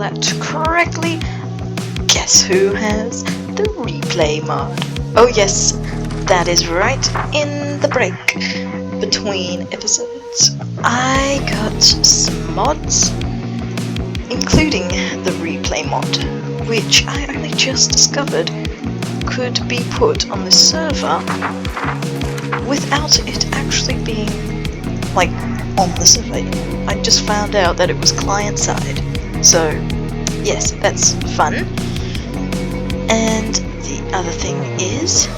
that correctly. Guess who has the replay mod? Oh yes, that is right. In the break between episodes, I got some mods, including the replay mod, which I only just discovered could be put on the server without it actually being, like, on the server. I just found out that it was client-side, so yes, that's fun. And the other thing is,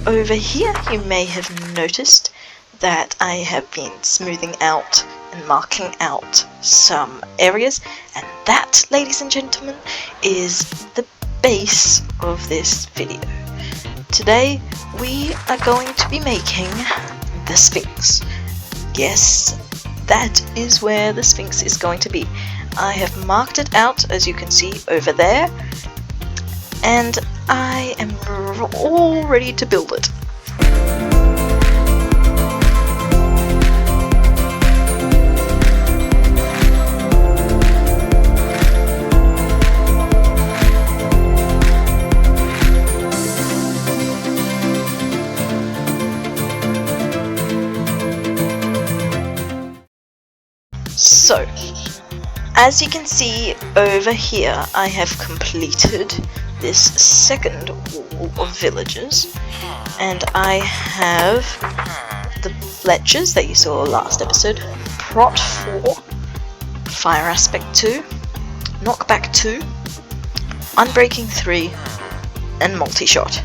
over here you may have noticed that I have been smoothing out and marking out some areas, and that, ladies and gentlemen, is the base of this video. Today we are going to be making the Sphinx. Yes, that is where the Sphinx is going to be. I have marked it out, as you can see over there, and I am all ready to build it. So, as you can see over here, I have completed this second wall of villages, and I have the Fletchers that you saw last episode, Prot 4, Fire Aspect 2, Knockback 2, Unbreaking 3, and Multi-Shot.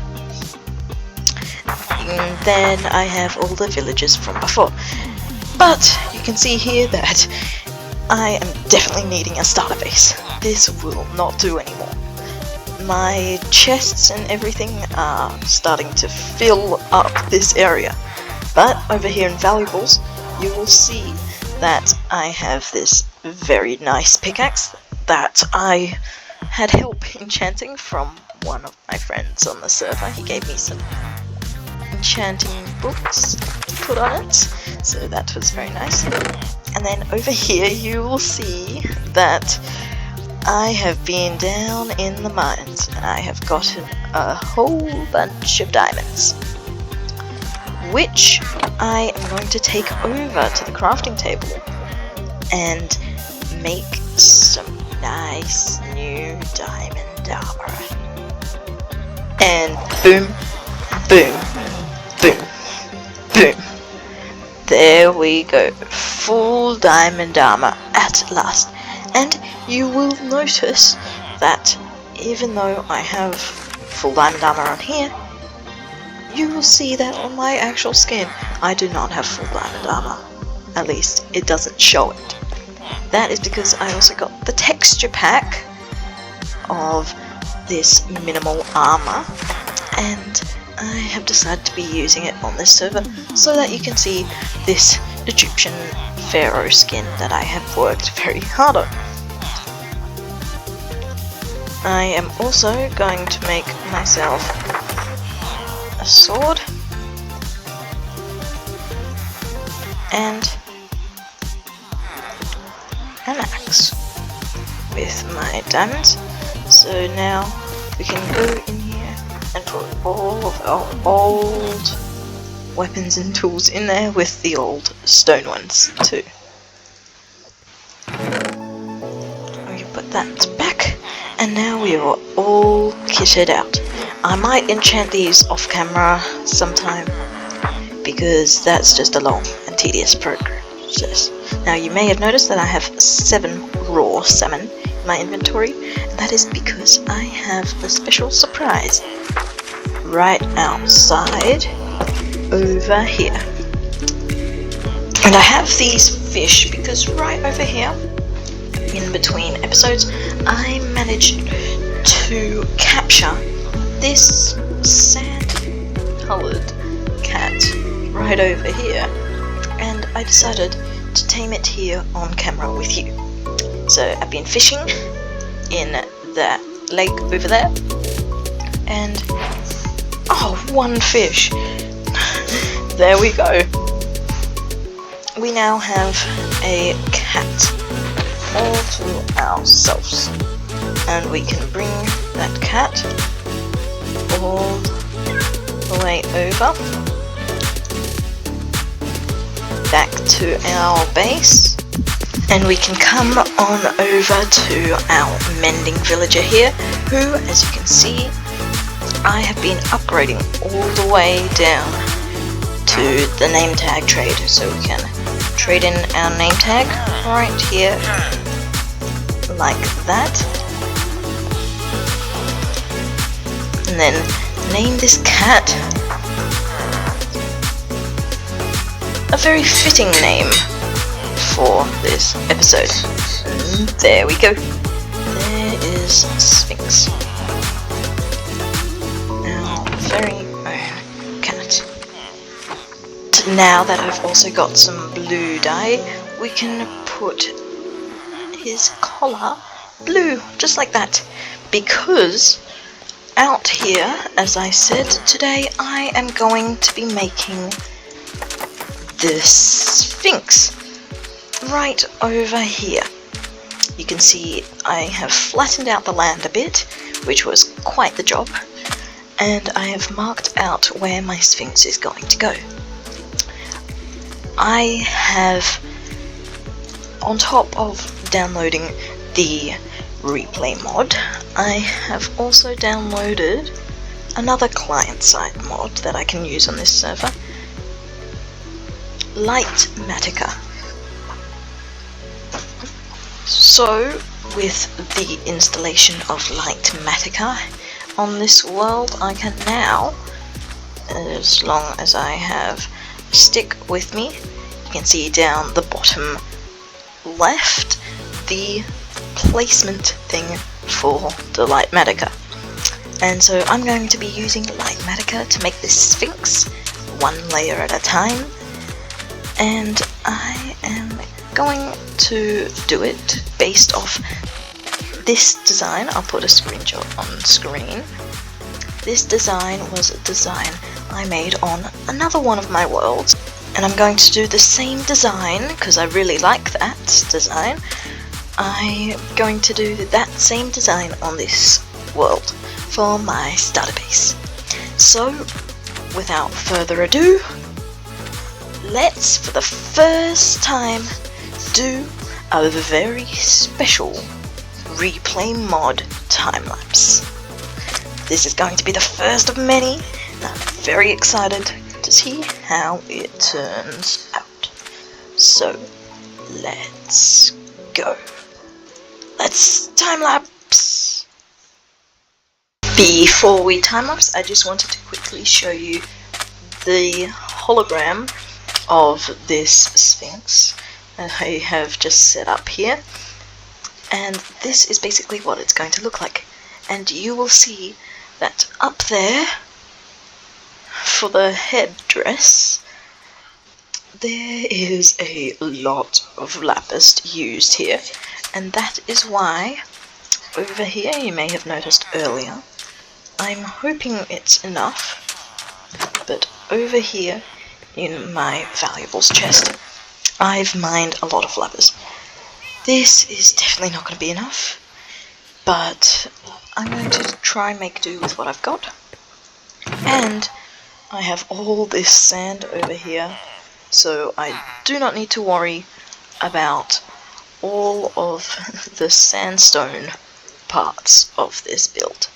And then I have all the villagers from before. But you can see here that I am definitely needing a starter base. This will not do anymore. My chests and everything are starting to fill up this area. But over here in Valuables, you will see that I have this very nice pickaxe that I had help enchanting from one of my friends on the server. He gave me some enchanting books to put on it, so that was very nice. And then over here you will see that I have been down in the mines and I have gotten a whole bunch of diamonds, which I am going to take over to the crafting table and make some nice new diamond armor. And boom, boom, boom, boom. There we go, full diamond armor at last. And you will notice that even though I have full diamond armor on here, you will see that on my actual skin I do not have full diamond armor. At least it doesn't show it. That is because I also got the texture pack of this minimal armor, and I have decided to be using it on this server so that you can see this Egyptian pharaoh skin that I have worked very hard on. I am also going to make myself a sword and an axe with my diamonds. So now we can go in here and put all of our old weapons and tools in there with the old stone ones too. We put that back, and now we are all kitted out. I might enchant these off camera sometime because that's just a long and tedious process. Now you may have noticed that I have 7 raw salmon in my inventory, and that is because I have a special surprise right outside over here. And I have these fish because right over here in between episodes I managed to capture this sand colored cat right over here, and I decided to tame it here on camera with you. So I've been fishing in that lake over there, and oh, one fish. There we go. We now have a cat all to ourselves. And we can bring that cat all the way over, back to our base, and we can come on over to our mending villager here, who, as you can see, I have been upgrading all the way down to the name tag trade, so we can trade in our name tag right here, like that, and then name this cat a very fitting name for this episode. And there we go. There is Sphinx, our very own cat. Now that I've also got some blue dye, we can put his collar blue, just like that, because out here, as I said, today I am going to be making this Sphinx right over here. You can see I have flattened out the land a bit, which was quite the job, and I have marked out where my Sphinx is going to go. I have, on top of downloading the replay mod, I have also downloaded another client-side mod that I can use on this server, Lightmatica. So, with the installation of Lightmatica on this world, I can now, as long as I have a stick with me, you can see down the bottom left the placement thing for the Lightmatica. And so I'm going to be using Lightmatica to make this Sphinx one layer at a time, and I am going to do it based off this design. I'll put a screenshot on screen. This design was a design I made on another one of my worlds, and I'm going to do the same design because I really like that design. I'm going to do that same design on this world for my starter base. So, without further ado, let's, for the first time, do a very special replay mod time-lapse. This is going to be the first of many, and I'm very excited to see how it turns out. So, let's go. Let's time-lapse! Before we time-lapse, I just wanted to quickly show you the hologram of this Sphinx that I have just set up here, and this is basically what it's going to look like. And you will see that up there, for the headdress, there is a lot of lapis used here, and that is why over here, you may have noticed earlier, I'm hoping it's enough, but over here in my valuables chest, I've mined a lot of lapis. This is definitely not going to be enough, but I'm going to try and make do with what I've got. And I have all this sand over here, so I do not need to worry about all of the sandstone parts of this build.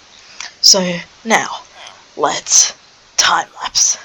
So now, let's time-lapse.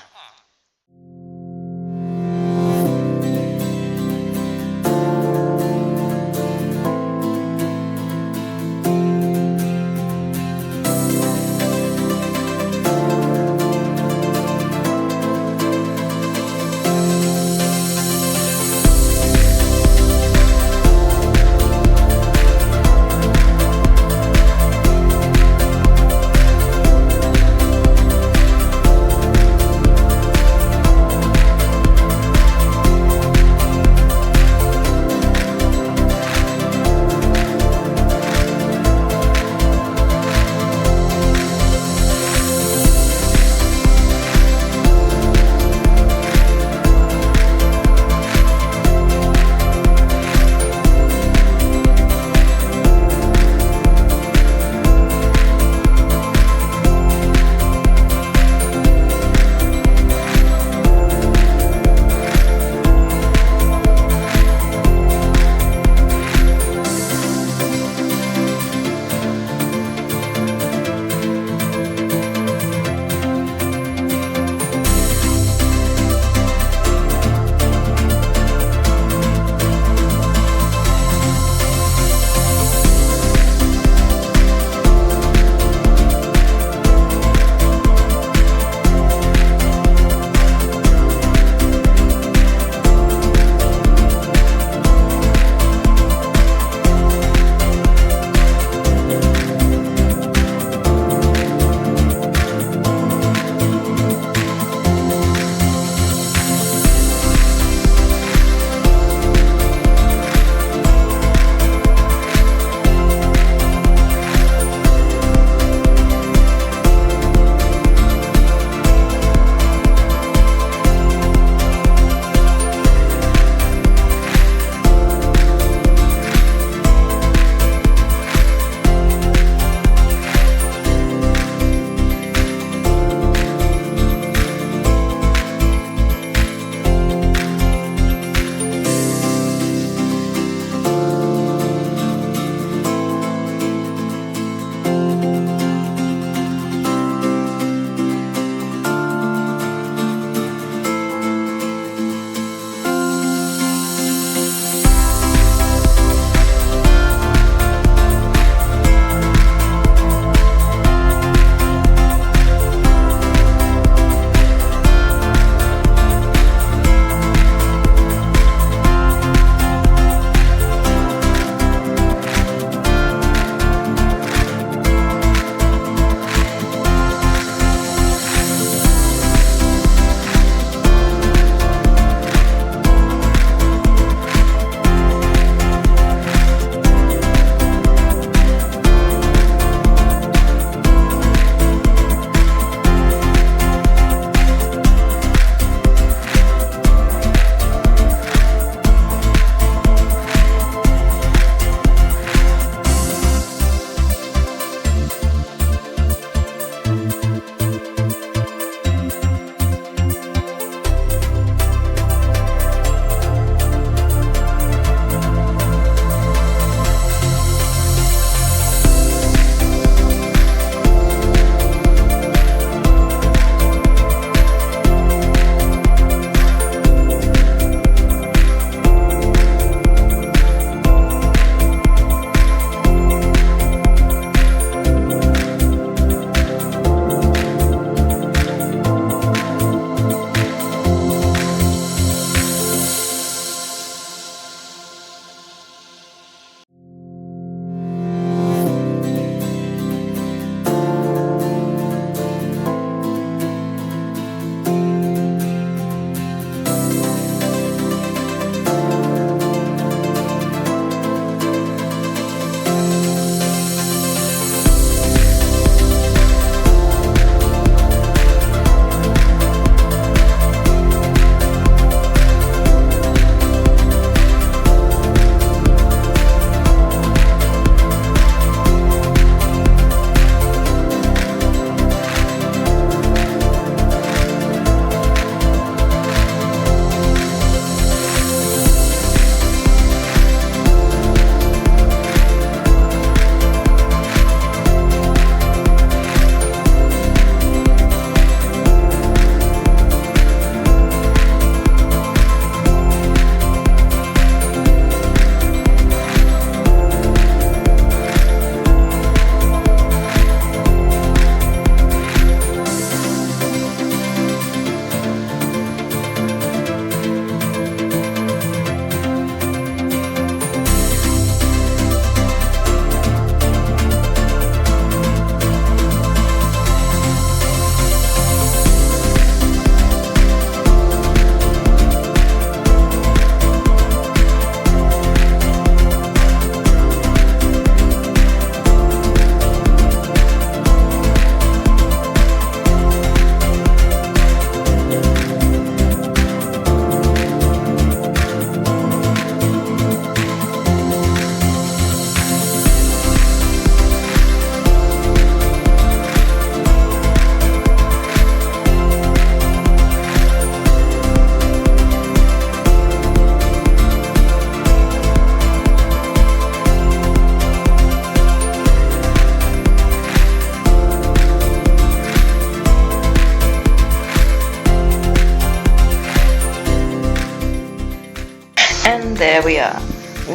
there we are.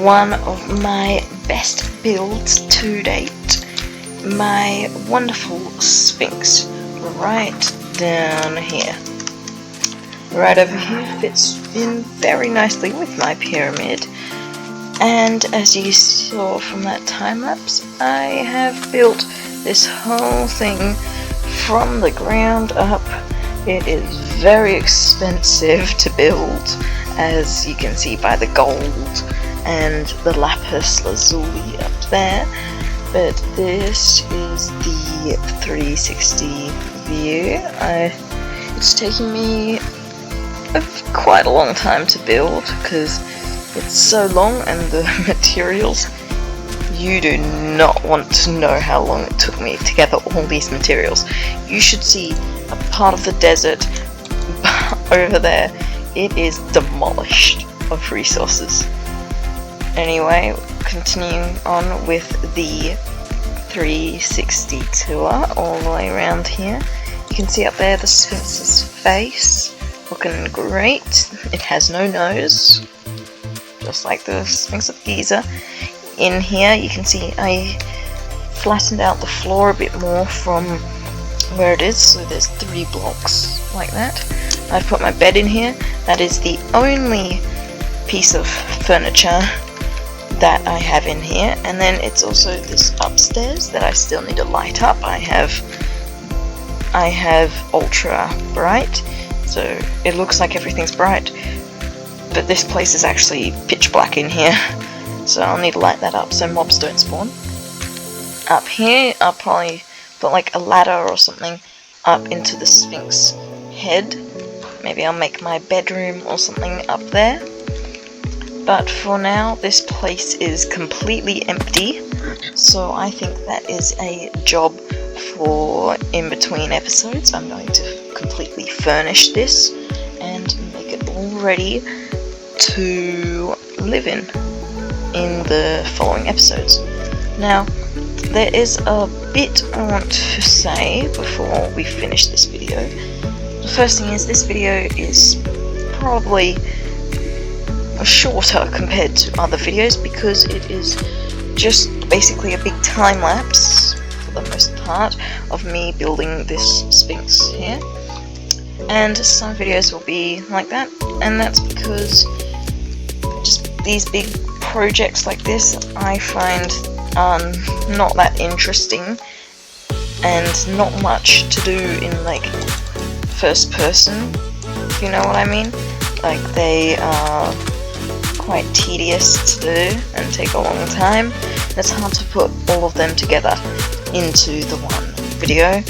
One of my best builds to date. My wonderful Sphinx right down here. Right over here fits in very nicely with my pyramid. And as you saw from that time lapse, I have built this whole thing from the ground up. It is very expensive to build, as you can see by the gold and the lapis lazuli up there. But this is the 360 view. It's taken me quite a long time to build because it's so long, and the materials, you do not want to know how long it took me to gather all these materials. You should see a part of the desert over there. It is demolished of resources. Anyway, continuing on with the 360 tour all the way around here. You can see up there the Sphinx's face, looking great. It has no nose, just like the Sphinx of Giza. In here you can see I flattened out the floor a bit more from where it is, so there's 3 blocks like that. I've put my bed in here. That is the only piece of furniture that I have in here, and then it's also this upstairs that I still need to light up. I have ultra bright, so it looks like everything's bright, but this place is actually pitch black in here, so I'll need to light that up so mobs don't spawn. Up here I'll probably put like a ladder or something up into the Sphinx head. Maybe I'll make my bedroom or something up there. But for now, this place is completely empty, so I think that is a job for in between episodes. I'm going to completely furnish this and make it all ready to live in the following episodes. Now, there is a bit I want to say before we finish this video. The first thing is, this video is probably shorter compared to other videos because it is just basically a big time lapse for the most part of me building this Sphinx here, and some videos will be like that, and that's because just these big projects like this I find not that interesting and not much to do in like first person, if you know what I mean. Like, they are quite tedious to do and take a long time. It's hard to put all of them together into the one video.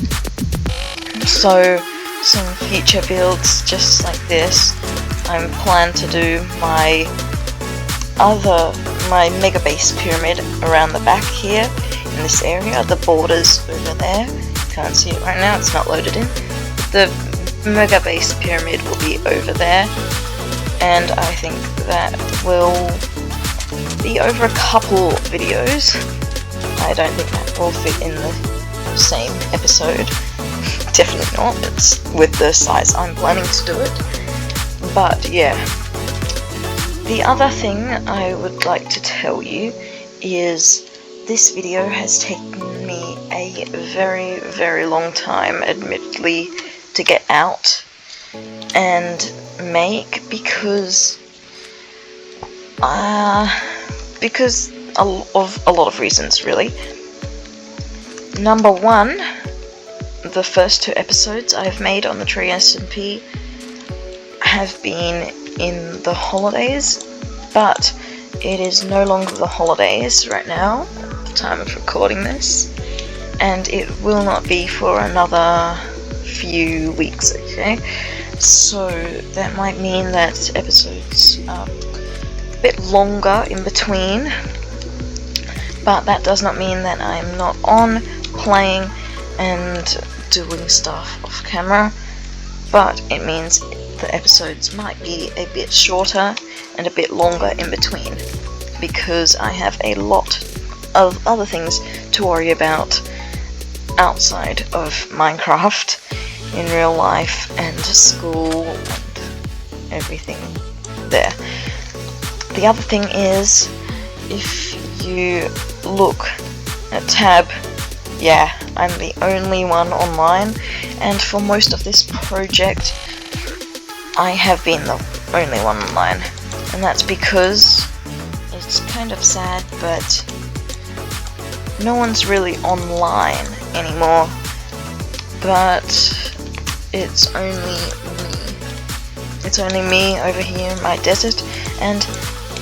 So some future builds just like this, I'm planning to do my mega base pyramid around the back here in this area. The borders over there, can't see it right now, it's not loaded in. The mega base pyramid will be over there, and I think that will be over a couple videos. I don't think that will fit in the same episode. Definitely not, it's with the size I'm planning to do it. But yeah. The other thing I would like to tell you is this video has taken me a very, very long time, admittedly, to get out and make because of a lot of reasons, really. Number one, the first 2 episodes I've made on the Tree SMP have been in the holidays, but it is no longer the holidays right now at the time of recording this, and it will not be for another few weeks, okay? So that might mean that episodes are a bit longer in between, but that does not mean that I'm not on playing and doing stuff off camera, but it means the episodes might be a bit shorter and a bit longer in between because I have a lot of other things to worry about outside of Minecraft in real life and school and everything there. The other thing is, if you look at tab, yeah, I'm the only one online, and for most of this project I have been the only one online, and that's because it's kind of sad, but no one's really online anymore, but it's only me. It's only me over here in my desert, and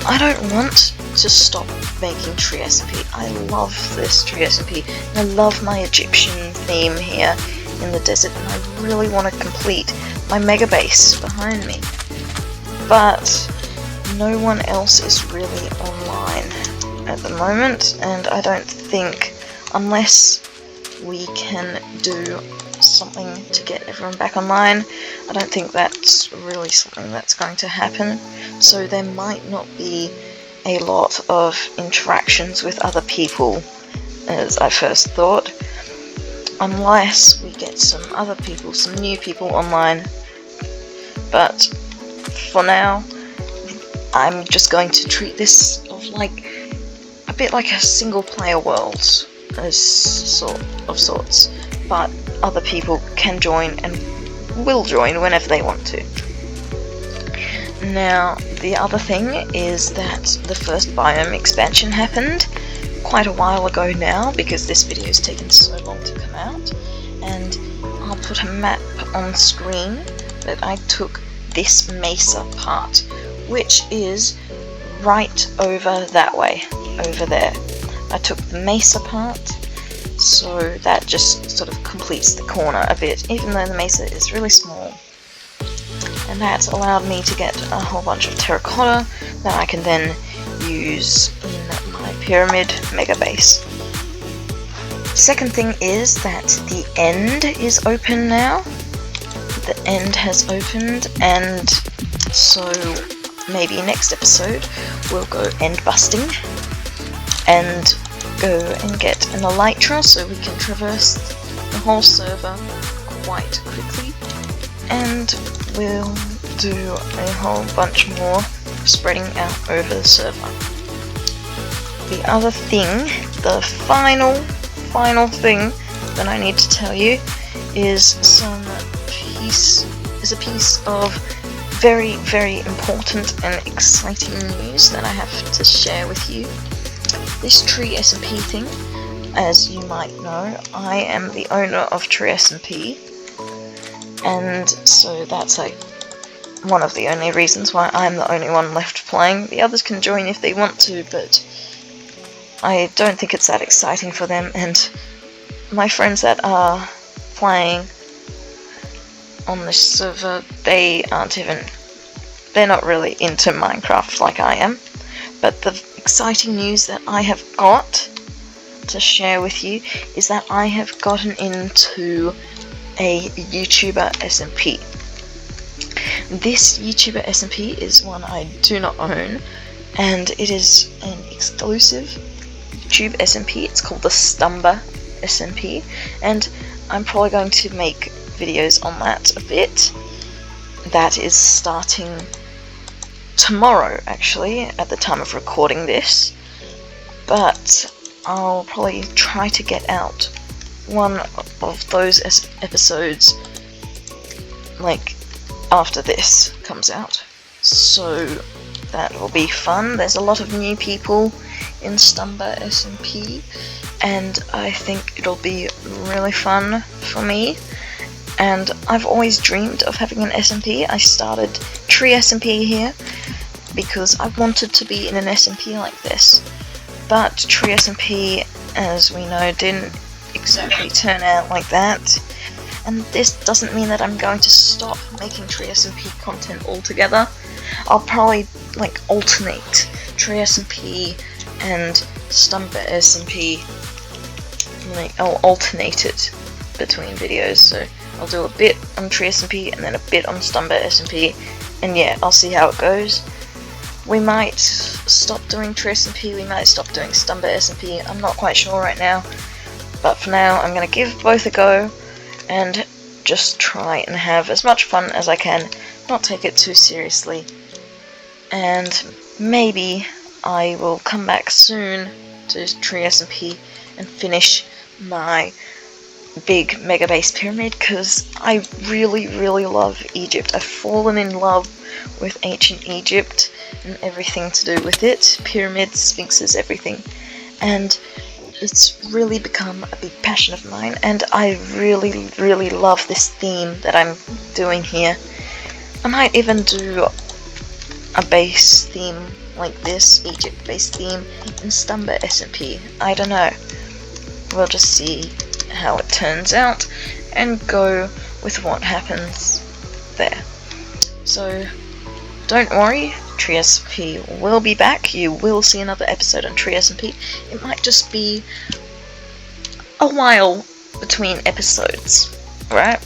I don't want to stop making Tree SMP. I love this Tree SMP. I love my Egyptian theme here in the desert, and I really want to complete my mega base behind me. But no one else is really online at the moment, and I don't think, unless we can do something to get everyone back online, I don't think that's really something that's going to happen. So there might not be a lot of interactions with other people as I first thought, unless we get some other people, some new people online. But for now, I'm just going to treat this like a bit like a single player world as sorts, but other people can join and will join whenever they want to. Now, the other thing is that the first biome expansion happened quite a while ago now, because this video has taken so long to come out, and I'll put a map on screen that I took this mesa part, which is right over that way, over there. I took the mesa part, so that just sort of completes the corner a bit, even though the mesa is really small. And that allowed me to get a whole bunch of terracotta that I can then use in my pyramid mega base. Second thing is that the end is open now. The end has opened, and so maybe next episode we'll go end busting and go and get an elytra so we can traverse the whole server quite quickly, and we'll do a whole bunch more spreading out over the server. The other thing, the final thing that I need to tell you is a piece of very, very important and exciting news that I have to share with you. This Tree SMP thing, as you might know, I am the owner of Tree SMP, and so that's like one of the only reasons why I'm the only one left playing. The others can join if they want to, but I don't think it's that exciting for them, and my friends that are playing on this server, they're not really into Minecraft like I am. But the exciting news that I have got to share with you is that I have gotten into a YouTuber SMP. This YouTuber SMP is one I do not own, and it is an exclusive YouTube SMP. It's called the Stumber SMP, and I'm probably going to make videos on that a bit. That is starting tomorrow, actually, at the time of recording this, but I'll probably try to get out one of those episodes like after this comes out, so that will be fun. There's a lot of new people in Stumber SMP, and I think it'll be really fun for me. And I've always dreamed of having an SMP. I started Tree SMP here because I wanted to be in an SMP like this, but Tree SMP, as we know, didn't exactly turn out like that. And this doesn't mean that I'm going to stop making Tree SMP content altogether. I'll probably like alternate Tree SMP and Stumber SMP. Like, I'll alternate it between videos, so I'll do a bit on Tree SMP and then a bit on Stumber SMP, and yeah, I'll see how it goes. We might stop doing Tree SMP, we might stop doing Stumber SMP, I'm not quite sure right now, but for now I'm going to give both a go and just try and have as much fun as I can, not take it too seriously. And maybe I will come back soon to Tree SMP and finish my big mega base pyramid, because I really love Egypt. I've fallen in love with ancient Egypt and everything to do with it, pyramids, sphinxes, everything, and it's really become a big passion of mine, and I really love this theme that I'm doing here. I might even do a base theme like this, Egypt base theme, in Stumber SMP. I don't know. We'll just see how it turns out and go with what happens there. So don't worry, Tree SMP will be back. You will see another episode on Tree SMP. It might just be a while between episodes, right?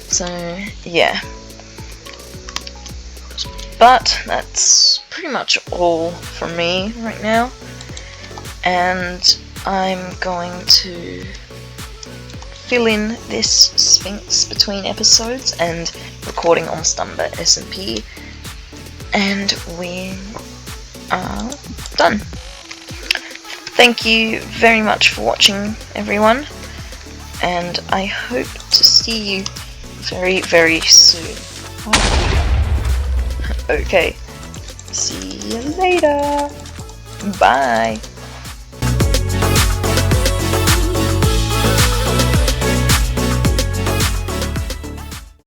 So yeah. But that's pretty much all from me right now, and I'm going to fill in this Sphinx between episodes and recording on Stumber SMP, and we are done. Thank you very much for watching, everyone, and I hope to see you very soon. Okay, see you later. Bye.